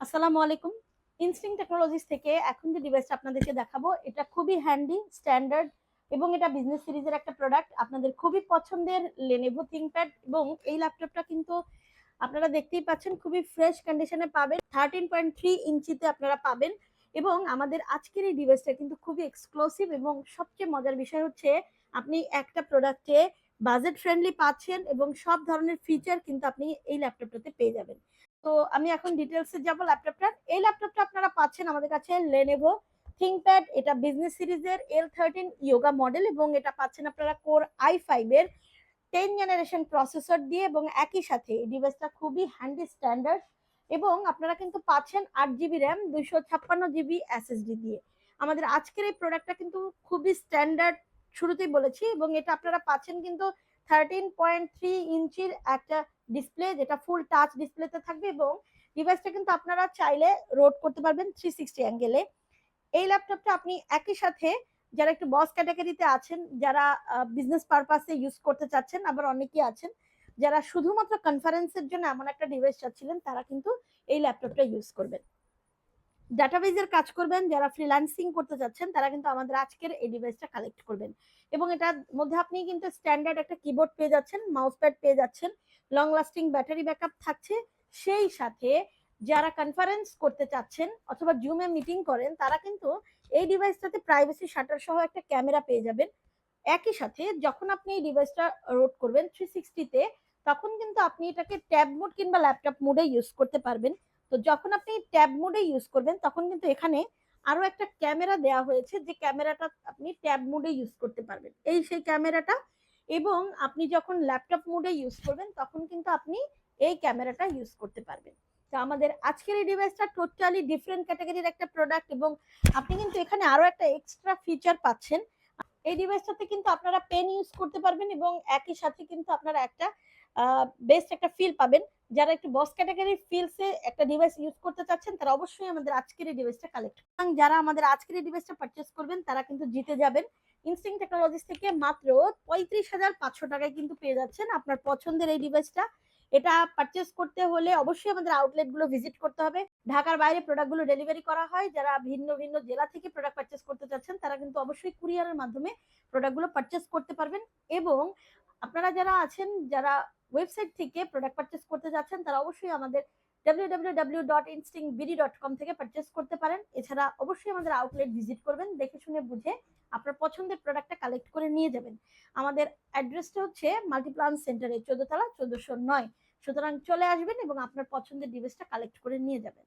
আসসালামু আলাইকুম। Instinct technologies থেকে এখন যে ডিভাইসটা আপনাদেরকে দেখাবো এটা খুবই হ্যান্ডি, স্ট্যান্ডার্ড এবং এটা বিজনেস সিরিজের একটা প্রোডাক্ট। আপনাদের খুবই পছন্দের Lenovo ThinkPad এবং এই ল্যাপটপটা কিন্তু আপনারা দেখতেই পাচ্ছেন খুবই ফ্রেশ কন্ডিশনে পাবেন। 13.3 ইঞ্চিতে আপনারা পাবেন এবং আমাদের আজকের এই ডিভাইসটা কিন্তু খুবই এক্সক্লুসিভ এবং সবচেয়ে মজার বিষয় হচ্ছে আপনি একটা প্রোডাক্টে বাজেট ফ্রেন্ডলি পাচ্ছেন এবং সব ধরনের ফিচার কিন্তু আপনি এই ল্যাপটপটাতে পেয়ে যাবেন। তো আমি এখন ডিটেলসে যাব ল্যাপটপটার। এই ল্যাপটপটা আপনারা পাচ্ছেন আমাদের কাছে Lenovo ThinkPad, এটা বিজনেস সিরিজের L13 ইয়োগা মডেল এবং এটা পাচ্ছেন আপনারা কোর i5 এর 10 জেনারেশন প্রসেসর দিয়ে এবং একই সাথে এই ডিভাইসটা খুবই হ্যান্ডি, স্ট্যান্ডার্ড এবং আপনারা কিন্তু পাচ্ছেন 8 জিবি র্যাম, 256 জিবি এসএসডি দিয়ে। আমাদের আজকের এই প্রোডাক্টটা কিন্তু খুবই স্ট্যান্ডার্ড, শুরুতেই বলেছি, এবং এটা আপনারা পাচ্ছেন কিন্তু 13.3 ইঞ্চির একটা ডিসপ্লে, যেটা ফুল টাচ ডিসপ্লেতে থাকবে এবং ডিভাইসটা কিন্তু আপনারা চাইলে রোট করতে পারবেন 360 অ্যাঙ্গেলে। এই ল্যাপটপটা আপনি একই সাথে যারা একটু বস ক্যাটাগরিতে আছেন, যারা বিজনেস পারপাসে ইউজ করতে চাচ্ছেন, আবার অনেকেই আছেন যারা শুধুমাত্র কনফারেন্সের জন্য এমন একটা ডিভাইস চাচ্ছিলেন, তারা কিন্তু এই ল্যাপটপটা ইউজ করবেন। ডাটাবেজের কাজ করবেন, যারা ফ্রিল্যান্সিং করতে চাচ্ছেন তারা কিন্তু আমাদের আজকের এই ডিভাইসটা কালেক্ট করবেন এবং এটার মধ্যে আপনি কিন্তু স্ট্যান্ডার্ড একটা কিবোর্ড পেয়ে যাচ্ছেন, মাউস প্যাড পেয়ে যাচ্ছেন, লং লাস্টিং ব্যাটারি ব্যাকআপ থাকছে। সেই সাথে যারা কনফারেন্স করতে চাচ্ছেন অথবা জুমে মিটিং করেন তারা কিন্তু এই ডিভাইসটাতে প্রাইভেসি শাটার সহ একটা ক্যামেরা পেয়ে যাবেন। একই সাথে যখন আপনি এই ডিভাইসটা রোট করবেন 360 তে, তখন কিন্তু আপনি এটাকে ট্যাব মোড কিংবা ল্যাপটপ মোডে ইউজ করতে পারবেন। তো যখন আপনি ট্যাব মোডে ইউজ করবেন তখন কিন্তু এখানে আরো একটা ক্যামেরা দেওয়া হয়েছে, যে ক্যামেরাটা আপনি ট্যাব মোডে ইউজ করতে পারবেন, এই সেই ক্যামেরাটা। এবং আপনি যখন ল্যাপটপ মোডে ইউজ করবেন তখন কিন্তু আপনি এই ক্যামেরাটা ইউজ করতে পারবেন। তো আমাদের আজকের এই ডিভাইসটা টোটালি ডিফারেন্ট ক্যাটাগরির একটা প্রোডাক্ট এবং আপনি কিন্তু এখানে আরো একটা এক্সট্রা ফিচার পাচ্ছেন। এই ডিভাইসটাতে কিন্তু আপনারা পেন ইউজ করতে পারবেন এবং একই সাথে কিন্তু আপনারা একটা বেস্ট একটা ফিল পাবেন। যারা একটু বস ক্যাটাগরির ফিলসে একটা ডিভাইস ইউজ করতে চাচ্ছেন তারা অবশ্যই আমাদের আজকের এই ডিভাইসটা কালেক্ট করুন। যারা আমাদের আজকের এই ডিভাইসটা পারচেজ করবেন তারা কিন্তু জিতে যাবেন। ইনস্টিং টেকনোলজিস থেকে মাত্র 35,500 টাকায় কিন্তু পেয়ে যাচ্ছেন আপনার পছন্দের এই ডিভাইসটা। এটা পারচেজ করতে হলে অবশ্যই আমাদের আউটলেট গুলো ভিজিট করতে হবে। ঢাকার বাইরে প্রোডাক্ট গুলো ডেলিভারি করা হয়। যারা ভিন্ন ভিন্ন জেলা থেকে প্রোডাক্ট পারচেজ করতে চাচ্ছেন তারা কিন্তু অবশ্যই কুরিয়ারের মাধ্যমে প্রোডাক্টগুলো পারচেজ করতে পারবেন। এবং আপনারা যারা আছেন, যারা ওয়েবসাইট থেকে প্রোডাক্ট পারচেজ করতে যাচ্ছেন, তারা অবশ্যই আমাদের www.instingbd.com থেকে পারচেজ করতে পারেন। এছাড়া অবশ্যই আমাদের আউটলেট ভিজিট করবেন, দেখে শুনে বুঝে আপনার পছন্দের প্রোডাক্টটা কালেক্ট করে নিয়ে যাবেন। আমাদের অ্যাড্রেসটা হচ্ছে মাল্টিপ্লান সেন্টারে 14 তলা 1409। সুতরাং চলে আসবেন এবং আপনার পছন্দের ডিভাইসটা কালেক্ট করে নিয়ে যাবেন।